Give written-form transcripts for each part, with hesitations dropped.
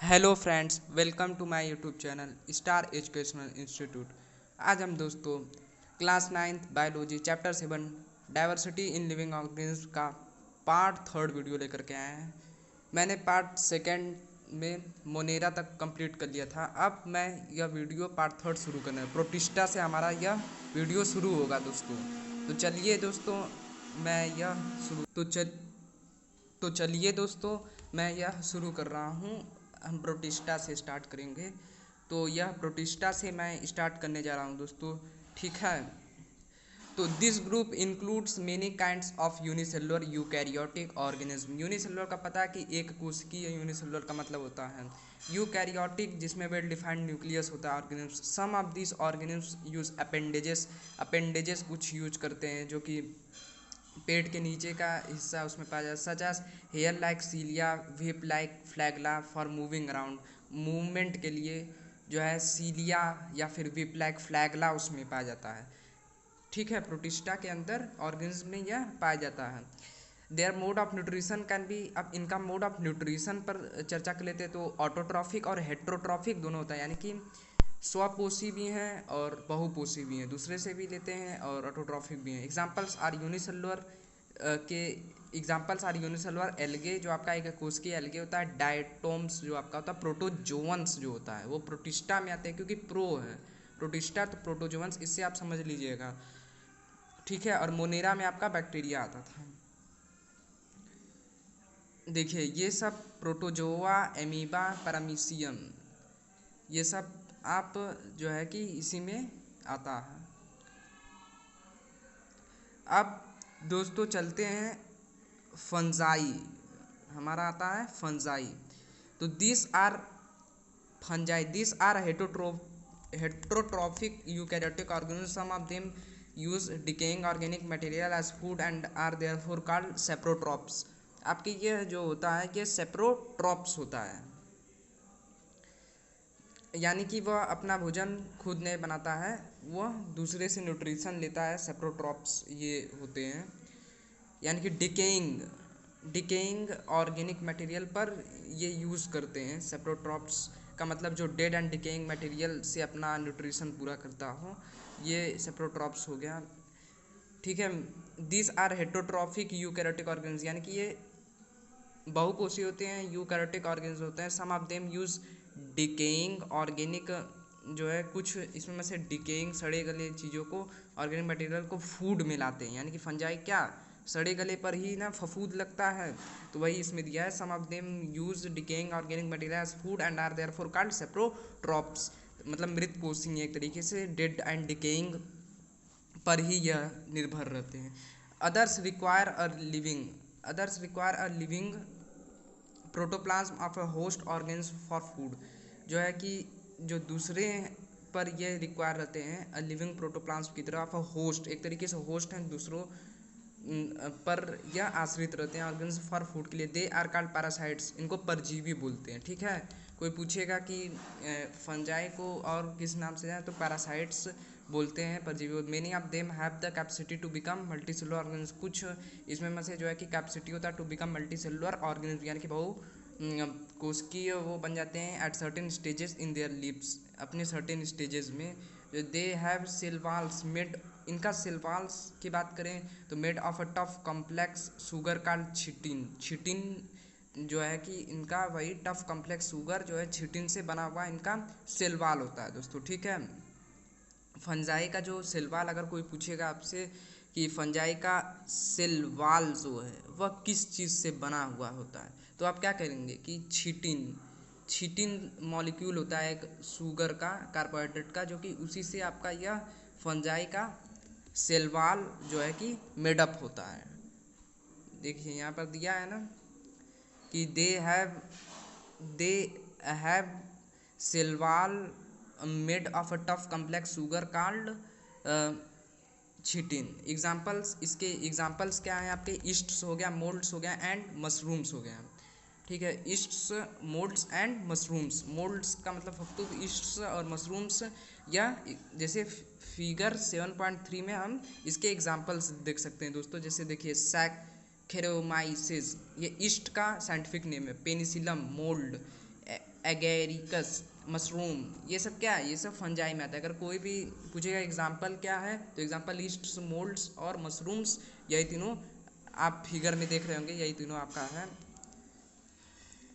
Hello friends, welcome to my YouTube channel star educational institute. आज हम दोस्तों class 9th biology chapter 7 diversity in living organism का part 3 video लेकर के आए हैं। मैंने पार्ट 2 में मोनेरा तक कंप्लीट कर लिया था। अब मैं यह वीडियो पार्ट 3 शुरू करना है। प्रोटिस्टा से हमारा यह वीडियो शुरू होगा दोस्तों। तो चलिए दोस्तों, मैं यह शुरू तो चलिए दोस्तों, मैं यह शुरू कर रहा हूँ। हम प्रोटिस्टा से स्टार्ट करेंगे। तो यह प्रोटिस्टा से मैं स्टार्ट करने जा रहा हूँ दोस्तों, ठीक है। तो this group includes many kinds of unicellular eukaryotic organism. Unicellular का पता है कि एक कोशिकीय, यूनिसेलुलर का मतलब होता है यूकैरियोटिक, जिसमें वेल डिफाइंड न्यूक्लियस होता है organism. Some of this organism use appendages कुछ यूज करते हैं जो कि पेट के नीचे का हिस्सा उसमें पाया जाता है, such as hair like cilia, whip like flagella for moving around. Movement के लिए जो है सीलिया या फिर व्हिप लाइक फ्लैगला उसमें पाया जाता है, ठीक है। प्रोटिस्टा के अंदर ऑर्गेनिज्म में यह पाया जाता है। Their mode of nutrition can be. अब इनका मोड ऑफ न्यूट्रिशन पर चर्चा कर लेते हैं। तो ऑटोट्रॉफिक और हेट्रोट्रॉफिक दोनों होता है, यानी कि स्वपोषी भी हैं और बहुपोषी भी हैं, दूसरे से भी लेते हैं और ऑटोट्रॉफिक भी हैं। एग्जाम्पल्स आर यूनिसेलुलर के एग्जाम्पल्स आर यूनिसेलुलर एल्गे, जो आपका एक कोशिकीय एल्गे होता है। डायटोम्स जो आपका होता है। प्रोटोजोअन्स जो होता है वो प्रोटिस्टा में आते हैं, क्योंकि प्रो है प्रोटिस्टा, तो प्रोटोजोअन्स इससे आप समझ लीजिएगा, ठीक है। और मोनेरा में आपका बैक्टीरिया आता था। देखिए ये सब प्रोटोजोआ, एमीबा, पैरामीशियम, ये सब आप जो है कि इसी में आता है। अब दोस्तों चलते हैं फंजाई, हमारा आता है फंजाई। तो this are heterotrophic eukaryotic organism. Some of them use decaying organic material as food and are therefore called saprotrophs. आपके ये जो होता है ये सेप्रोट्रॉप्स होता है, यानी कि वह अपना भोजन खुद नहीं बनाता है, वह दूसरे से न्यूट्रिशन लेता है। सेप्रोट्रॉप्स ये होते हैं, यानी कि डिकेइंग ऑर्गेनिक मटेरियल पर ये यूज़ करते हैं। सेप्रोट्रॉप्स का मतलब जो डेड एंड डिकेइंग मटेरियल से अपना न्यूट्रिशन पूरा करता हो, ये सेप्रोट्रॉप्स हो गया, ठीक है। This are heterotrophic eukaryotic organism, यानी कि ये बहुकोषी होते हैं, यूकैरियोटिक ऑर्गेनिज्म होते हैं। Some of them use decaying organic, जो है कुछ इसमें में से डिकेइंग सड़े गले चीज़ों को, ऑर्गेनिक मटेरियल को फूड में लाते हैं, यानी कि फंजाई क्या सड़े गले पर ही ना फफूद लगता है, तो वही इसमें दिया है। Some of them use decaying organic material as food and are therefore called saprotrophs, मतलब मृत कोशिकीय एक तरीके से डेड एंड डिकेइंग पर ही यह निर्भर रहते हैं। Others require a living protoplasm of a host organs for food, जो है कि जो दूसरे पर ये रिक्वायर रहते हैं अ लिविंग प्रोटोप्लाज्म की तरह ऑफ अ होस्ट, एक तरीके से होस्ट हैं, दूसरों पर यह आश्रित रहते हैं ऑर्गेन्स फॉर फूड के लिए। दे आर कॉल्ड पैरासाइट्स, इनको परजीवी बोलते हैं, ठीक है। कोई पूछेगा कि फंजाई को और किस नाम से है, तो पैरासाइट्स बोलते हैं, परजीवी। Many of them have the capacity to become multi cellular organism, कुछ इसमें में से जो है कि कैपेसिटी होता है to become multi cellular organism, यानी कि बहु कोशिकीय वो बन जाते हैं at certain stages in their lives, अपने सर्टेन स्टेजेस में। They have cell walls made, इनका सेल वॉल्स की बात करें तो made of a tough complex sugar का छिटिन जो है कि इनका वही टफ कॉम्प्लेक्स सुगर जो है छिटिन से बना हुआ इनका सेल वॉल होता है दोस्तों, ठीक है। फंजाई का जो सेल वॉल अगर कोई पूछेगा आपसे कि फंजाई का सेल वॉल जो है वह किस चीज़ से बना हुआ होता है, तो आप क्या करेंगे कि छिटिन मॉलिक्यूल होता है एक शुगर का, कार्बोहाइड्रेट का, जो कि उसी से आपका यह फंजाई का सेल वॉल जो है कि मेडअप होता है। देखिए यहाँ पर दिया है ना कि they have cell wall made of a tough complex sugar called chitin. Examples, इसके एग्जाम्पल्स क्या हैं आपके, ईस्ट्स हो गया, मोल्ड्स हो गया एंड मशरूम्स हो गया, ठीक है। ईस्ट्स, मोल्ड्स एंड मशरूम्स। मोल्ड्स का मतलब फफ्तूद, ईस्ट्स और मशरूम्स, या जैसे फिगर 7.3 में हम इसके एग्जाम्पल्स देख सकते हैं दोस्तों। जैसे देखिए सैक्रोमाइसिस, ये ईस्ट का साइंटिफिक नेम है। पेनिसिलम, मोल्ड, एगेरिकस, मशरूम, ये सब क्या है, ये सब फंजाई में आता है। अगर कोई भी पूछेगा एग्जाम्पल क्या है तो एग्जाम्पल ईस्ट्स, मोल्ड्स और मशरूम्स, यही तीनों आप फिगर में देख रहे होंगे, यही तीनों आपका है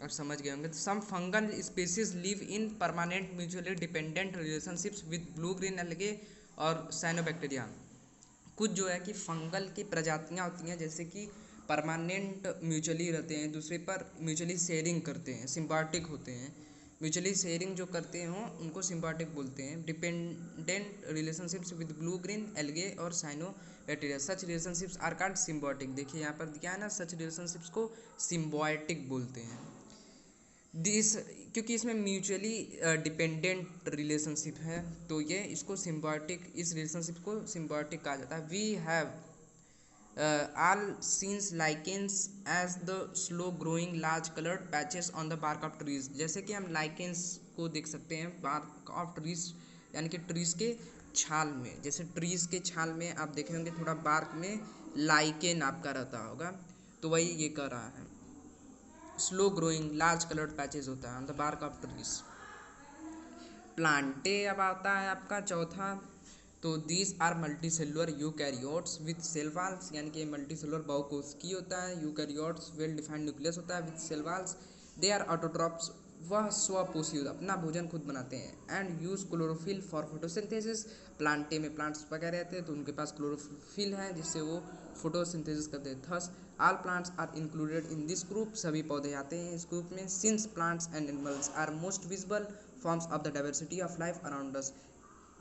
और समझ गए होंगे। Some fungal species live in permanent mutually dependent relationships with blue green algae और साइनोबैक्टीरिया। कुछ जो है कि फंगल की प्रजातियां होती हैं जैसे कि परमानेंट म्यूचुअली रहते हैं, दूसरे पर म्यूचुअली शेयरिंग करते हैं, सिम्बायोटिक होते हैं। म्यूचुअली शेयरिंग जो करते हों उनको सिम्बायोटिक बोलते हैं। Dependent relationships with blue green algae और cyanobacteria, such relationships are called symbiotic. देखिए यहाँ पर क्या है ना, सच रिलेशनशिप्स को सिम्बायोटिक बोलते हैं। दिस, क्योंकि इसमें म्यूचुअली डिपेंडेंट रिलेशनशिप है तो ये इसको सिम्बायोटिक, इस रिलेशनशिप को सिम्बायोटिक कहा जाता है। We have all scenes lichens as the slow growing large colored patches on the bark of trees। जैसे कि हम लाइकेंस को देख सकते हैं बार्क ऑफ ट्रीज, यानी कि ट्रीज के छाल में। जैसे ट्रीज के छाल में आप देखे होंगे थोड़ा बार्क में लाइकेन आपका रहता होगा, तो वही ये कर रहा है। Slow growing large coloured patches होता है on the bark of trees. Plantae अब आता है आपका चौथा, तो these are multi cellular eukaryotes with cell walls, यानी कि मल्टी सेलुलर बहुकोशिकीय होता है। यूकैरियोट्स वेल डिफाइंड न्यूक्लियस होता है with cell walls. They are autotrophs, वह स्वपोषी अपना भोजन खुद बनाते हैं। And use chlorophyll for photosynthesis, plantae में प्लांट्स वगैरह रहते हैं तो उनके पास क्लोरोफिल है जिससे वो फोटोसिंथेसिस करते हैं। Thus all plants are included in this group, सभी पौधे आते हैं इस ग्रुप में। Since plants and animals are most visible forms of the diversity of life around us,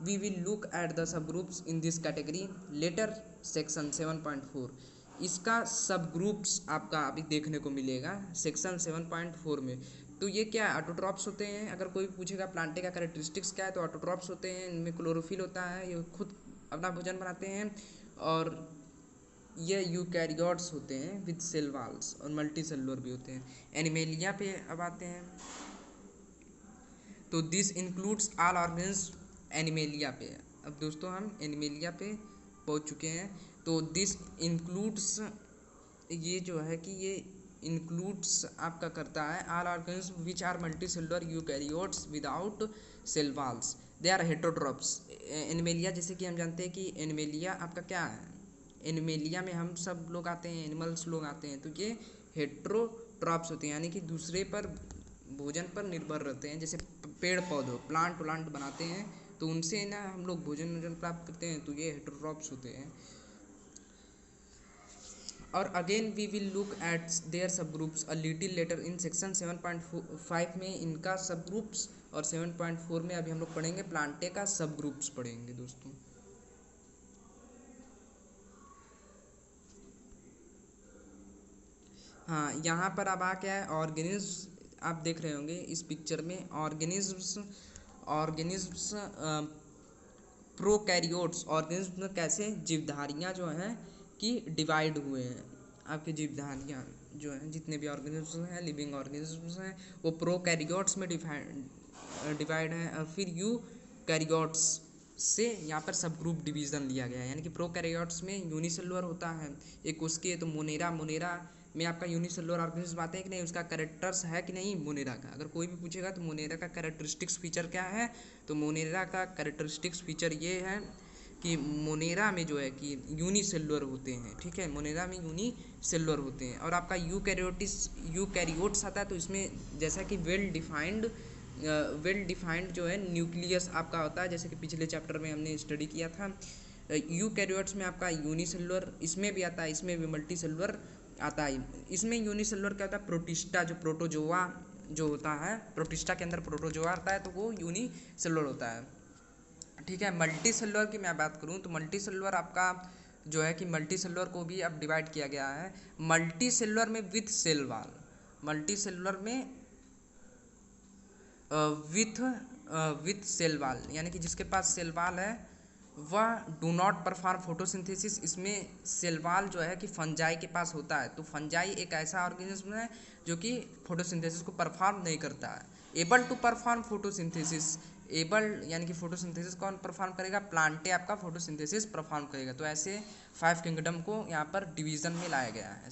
we will look at the subgroups in this category later section 7.4। इसका सब groups आपका अभी देखने को मिलेगा सेक्शन 7.4 में। तो ये क्या है, ऑटोट्रॉप्स होते हैं। अगर कोई पूछेगा प्लांटे का कैरेक्टरिस्टिक्स क्या है तो ऑटोट्रॉप्स होते हैं, इनमें क्लोरोफिल होता है, ये खुद अपना भोजन बनाते हैं। और ये यूकैरियोट्स होते हैं विद सेल वाल्स और मल्टी सेलुलर भी होते हैं। एनिमेलिया पे अब आते हैं, तो this includes all organism. Animalia पे अब दोस्तों हम एनिमेलिया पे पहुंच चुके हैं। तो दिस इंक्लूड्स, ये जो है कि ये इंक्लूड्स आपका करता है all organism which are multi cellular eukaryotes without cell walls, they are heterotrophs. Animalia, जैसे कि हम जानते हैं कि एनिमेलिया आपका क्या है, एनिमेलिया में हम सब लोग आते हैं, एनिमल्स लोग आते हैं, तो ये हेटरोट्रॉप्स होते हैं, यानी कि दूसरे पर भोजन पर निर्भर रहते हैं। जैसे पेड़ पौधों प्लांट बनाते हैं तो उनसे ना हम लोग भोजन प्राप्त करते हैं, तो ये हेटरोट्रॉप्स होते हैं। और again we will look at their sub groups a little later in section 7.5 में इनका सब ग्रुप्स, और 7.4 में अभी हम लोग पढ़ेंगे प्लांटे का सब ग्रुप्स पढ़ेंगे दोस्तों। हाँ, यहाँ पर अब आ क्या है, ऑर्गेनिज्म आप देख रहे होंगे इस पिक्चर में। ऑर्गेनिज्म्स प्रोकैरियोट्स, ऑर्गेनिज्म कैसे जीवधारियाँ जो हैं कि डिवाइड हुए हैं। आपके जीवधारियाँ जो हैं जितने भी ऑर्गेनिज्म हैं, लिविंग ऑर्गेनिज्म्स हैं, वो प्रोकैरियोट्स में डिवाइड है। और फिर यूकैरियोट्स से यहाँ पर सब ग्रुप डिवीज़न लिया गया है, यानी कि प्रोकैरियोट्स में यूनिसेलुलर होता है एक उसके, तो मोनेरा में आपका यूनिसेलुलर ऑर्गेनिज्म आते हैं कि नहीं, उसका कैरेक्टर्स है कि नहीं मोनेरा का। अगर कोई भी पूछेगा तो मोनेरा का कैरेक्टरिस्टिक्स फीचर क्या है, तो मोनेरा का कैरेक्टरिस्टिक्स फीचर ये है कि मोनेरा में जो है कि यूनिसेलुलर होते हैं। ठीक है, मोनेरा में यूनिसेलुलर होते हैं। और आपका यूकैरियोट्स आता है तो इसमें जैसा कि वेल डिफाइंड जो है न्यूक्लियस आपका होता है, जैसे कि पिछले चैप्टर में हमने स्टडी किया था। यूकैरियोट्स में आपका यूनिसेलुलर, इसमें भी आता है, इसमें भी मल्टी सेलुलर आता है। इसमें यूनिसेलुलर क्या होता है, प्रोटिस्टा जो प्रोटोजोआ जो होता है, प्रोटिस्टा के अंदर प्रोटोजोआ आता है तो वो यूनिसेलुलर होता है। ठीक है, मल्टी सेलुलर की मैं बात करूँ तो मल्टी सेलुलर आपका जो है कि मल्टी सेलुलर को भी अब डिवाइड किया गया है मल्टी सेलुलर में with cell wall, multi cellular में विथ सेल वाल, यानी कि जिसके पास सेल वाल है वह डू नॉट परफॉर्म फोटोसिंथेसिस। इसमें सेल वाल जो है कि फंजाई के पास होता है, तो फंजाई एक ऐसा ऑर्गेनिज्म है जो कि फोटोसिंथेसिस को परफॉर्म नहीं करता है। Able to perform photosynthesis, able यानी कि फोटोसिंथेसिस कौन परफॉर्म करेगा, प्लांटे आपका फोटोसिंथेसिस परफॉर्म करेगा। तो ऐसे 5 किंगडम को यहाँ पर डिवीज़न में लाया गया है,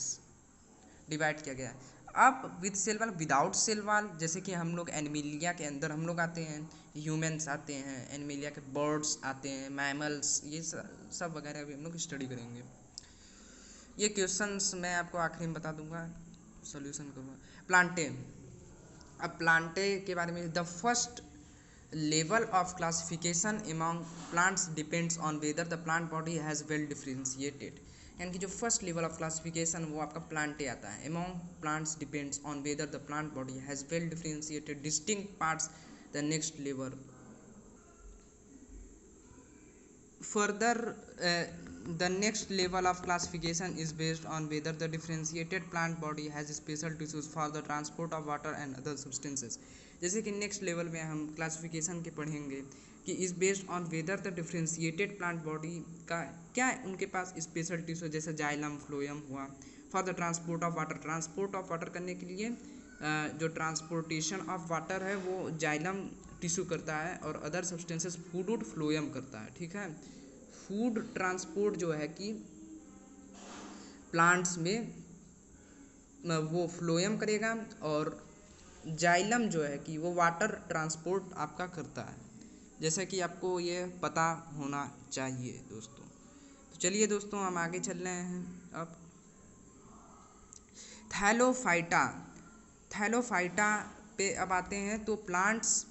डिवाइड किया गया है। अब with cell wall, without cell wall, जैसे कि हम लोग एनिमिलिया के अंदर हम लोग आते हैं, ह्यूमंस आते हैं, एनिमिलिया के बर्ड्स आते हैं, मैमल्स, ये सब वगैरह भी हम लोग स्टडी करेंगे। ये क्वेश्चंस मैं आपको आखिरी में बता दूंगा, सॉल्यूशन करूँगा। प्लांटे, अब प्लांटे के बारे में, the first level of classification among plants depends on whether the plant body has well differentiated, यानी कि जो फर्स्ट लेवल ऑफ क्लासिफिकेशन वो आपका प्लांटे आता है। Among plants depends on whether the plant body has well differentiated distinct parts. The next level further, the next level of classification is based on whether the differentiated plant body has special tissues for the transport of water and other substances। जैसे कि next level में हम classification के पढ़ेंगे कि is based on whether the differentiated plant body का क्या उनके पास स्पेशल टिश्यू, जैसे जाइलम फ्लोएम हुआ, for the transport of water, transport of water करने के लिए जो ट्रांसपोर्टेशन ऑफ वाटर है वो जाइलम टिश्यू करता है, और अदर सब्सटेंसेस फूड फ्लोएम करता है। ठीक है, फूड ट्रांसपोर्ट जो है कि प्लांट्स में वो फ्लोएम करेगा, और जाइलम जो है कि वो वाटर ट्रांसपोर्ट आपका करता है, जैसा कि आपको ये पता होना चाहिए दोस्तों। तो चलिए दोस्तों हम आगे चल रहे हैं। अब थैलोफाइटा, थैलोफाइटा पे अब आते हैं। तो plants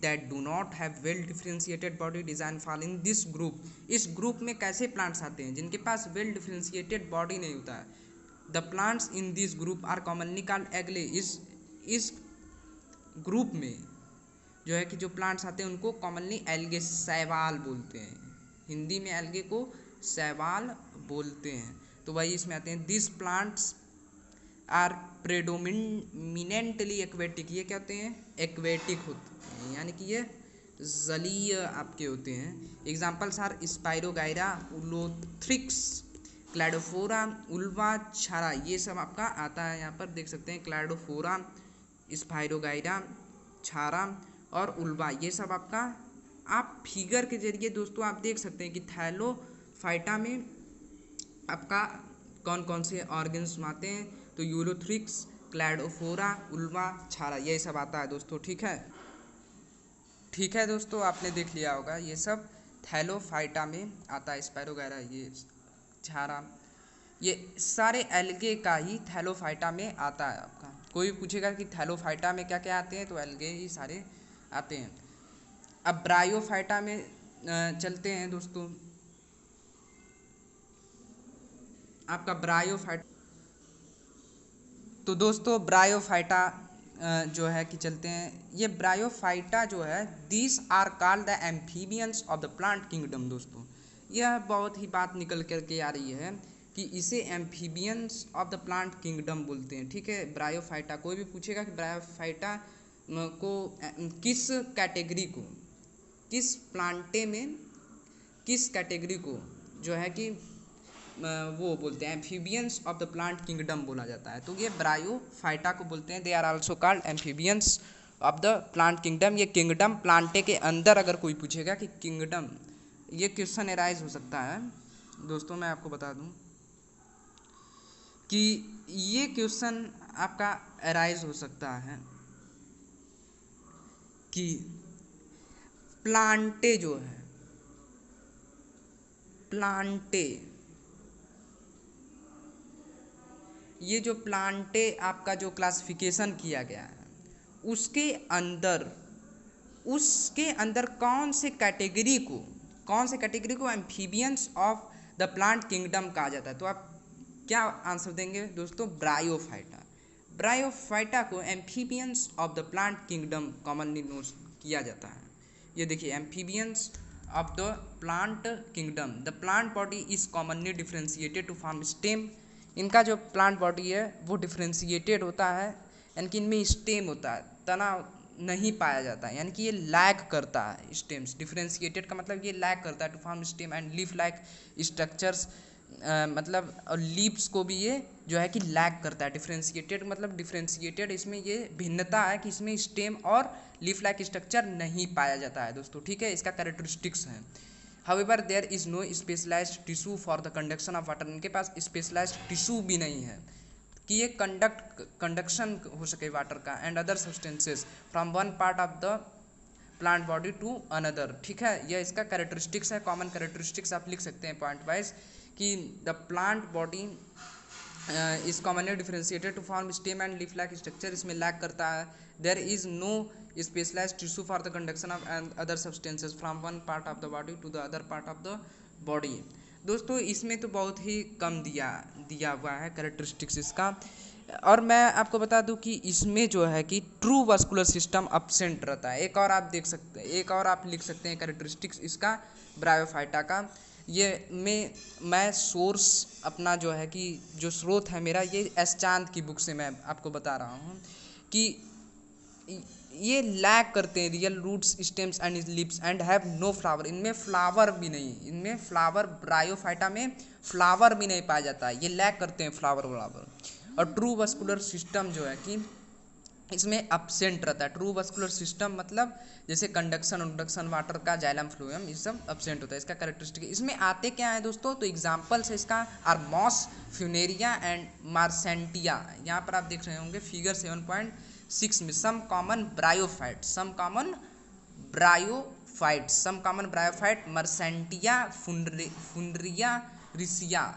that do not have well differentiated body design fall in this group, इस ग्रुप में कैसे प्लांट्स आते हैं जिनके पास वेल डिफ्रेंशिएटेड बॉडी नहीं होता है। The plants in this group are commonly called एग्ले, इस ग्रुप में जो है कि जो प्लांट्स आते हैं उनको कॉमनली एल्गे, शैवाल बोलते हैं, हिंदी में एल्गे को शैवाल बोलते हैं। तो वही इसमें आते हैं। This plants are predominantly aquatic, ये क्या होते हैं, एक्वेटिक होते हैं, यानी कि ये जलीय आपके होते हैं। Examples are Spirogyra, Ulothrix, Cladophora, Ulva, Chara, ये सब आपका आता है। यहाँ पर देख सकते हैं क्लैडोफोरा, स्पाइरोगाइरा, छारा और उल्वा, ये सब आपका आप फिगर के जरिए दोस्तों आप देख सकते हैं कि थैलोफाइटा में आपका कौन कौन से ऑर्गन्स आते हैं। तो यूलोथ्रिक्स, क्लैडोफोरा, उल्वा, छारा, ये सब आता है दोस्तों। ठीक है, ठीक है दोस्तों, आपने देख लिया होगा ये सब थैलोफाइटा में आता है। स्पाइरोगाइरा, ये छारा, ये सारे एल्गे का ही थैलोफाइटा में आता है आपका। कोई भी पूछेगा कि थैलोफाइटा में क्या क्या आते हैं, तो एल्गे ही सारे आते हैं। अब ब्रायोफाइटा में चलते हैं दोस्तों। आपका ब्रायोफाइटा, तो दोस्तों ब्रायोफाइटा जो है कि चलते हैं। ये ब्रायोफाइटा जो है, these are called the amphibians of the plant kingdom. दोस्तों यह बहुत ही बात निकल करके आ रही है कि इसे amphibians of the plant kingdom बोलते हैं। ठीक है, ब्रायोफाइटा, कोई भी पूछेगा कि ब्रायोफाइटा को किस कैटेगरी को, किस प्लांटे में किस कैटेगरी को जो है कि वो बोलते हैं amphibians of the plant kingdom बोला जाता है, तो ये ब्रायोफाइटा को बोलते हैं। They are also called amphibians of the plant kingdom. ये किंगडम प्लांटे के अंदर अगर कोई पूछेगा कि किंगडम, ये क्वेश्चन एराइज हो सकता है दोस्तों। मैं आपको बता दूं कि ये क्वेश्चन आपका एराइज हो सकता है कि प्लांटे जो है, प्लांटे, ये जो प्लांटे आपका जो क्लासिफिकेशन किया गया है उसके अंदर कौन से कैटेगरी को amphibians of the plant kingdom कहा जाता है। तो आप क्या आंसर देंगे दोस्तों, ब्रायोफाइटा। ब्रायोफाइटा को amphibians of the plant kingdom commonly note किया जाता है। ये देखिए, amphibians of the plant kingdom, the plant body is commonly differentiated to form stem. इनका जो प्लांट बॉडी है वो डिफ्रेंशिएटेड होता है, यानी कि इनमें स्टेम होता है, तना नहीं पाया जाता है, यानी कि ये लैक करता है स्टेम्स। डिफ्रेंशिएटेड का मतलब ये लैक करता है to form stem and leaf like structures, मतलब और लीव्स को भी ये जो है कि लैक करता है। डिफ्रेंशिएटेड मतलब डिफ्रेंशिएटेड, इसमें ये भिन्नता है कि इसमें स्टेम और लीफ लाइक स्ट्रक्चर नहीं पाया जाता है दोस्तों। ठीक है, इसका कैरेक्टरिस्टिक्स है। However, there is no specialized tissue for the conduction of water। इनके पास स्पेशलाइज्ड टिश्यू भी नहीं है कि ये कंडक्शन हो सके वाटर का and other substances from one part of the plant body to another. ठीक है, यह इसका कैरेक्टरिस्टिक्स है, कॉमन कैरेक्टरिस्टिक्स आप लिख सकते हैं पॉइंट वाइज कि the plant body is commonly differentiated to form stem and leaf like structure. इसमें लैक करता है। There is no specialised tissue for the conduction of other substances from one part of the body to the other part of the body. दोस्तों इसमें तो बहुत ही कम दिया हुआ है कैरेक्टरिस्टिक्स इसका। और मैं आपको बता दूं कि इसमें जो है कि ट्रू वास्कुलर सिस्टम एब्सेंट रहता है। एक और आप देख सकते हैं, एक और आप लिख सकते हैं कैरेक्टरिस्टिक्स इसका ब्रायोफाइटा का। ये मैं सोर्स अपना जो है कि जो स्रोत है मेरा, ये एस चांद की बुक से मैं आपको बता रहा हूँ कि ये लैक करते हैं real roots stems and lips and have no flower. इनमें फ्लावर भी नहीं, इनमें फ्लावर ब्रायोफाइटा में फ्लावर भी नहीं पाया जाता है, ये लैक करते हैं फ्लावर। और ट्रू वास्कुलर सिस्टम जो है कि इसमें एब्सेंट रहता है। ट्रू वास्कुलर सिस्टम मतलब जैसे कंडक्शन वाटर का जाइलम फ्लोएम, ये सब एब्सेंट होता है। इसका कैरेक्टरिस्टिक इसमें आते क्या है दोस्तों, तो एग्जांपल्स है इसका are moss, Funaria and Marchantia. यहाँ पर आप देख रहे होंगे फिगर 7.6 में some common bryophyte, some common bryophyte Marchantia, Funaria, Riccia.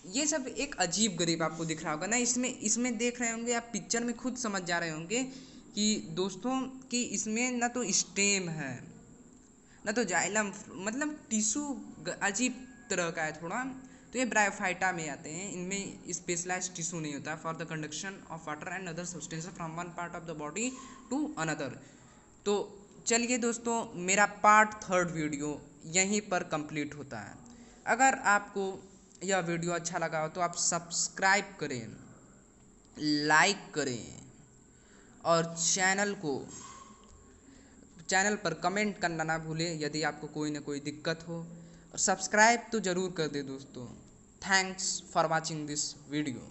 ये सब एक अजीब गरीब आपको दिख रहा होगा ना। इसमें देख रहे होंगे आप, पिक्चर में खुद समझ जा रहे होंगे कि दोस्तों कि इसमें ना तो स्टेम है ना तो जाइलम, मतलब टिश्यू अजीब तरह का है थोड़ा। तो ये ब्रायोफाइटा में आते हैं। इनमें स्पेशलाइज्ड टिश्यू नहीं होता for the conduction of water and other substances from one part of the body to another. तो चलिए दोस्तों, मेरा पार्ट 3 वीडियो यहीं पर कंप्लीट होता है। अगर आपको यह वीडियो अच्छा लगा हो तो आप सब्सक्राइब करें, लाइक करें और चैनल पर कमेंट करना ना भूलें यदि आपको कोई ना कोई दिक्कत हो। और सब्सक्राइब तो ज़रूर कर दें दोस्तों। Thanks for watching this video.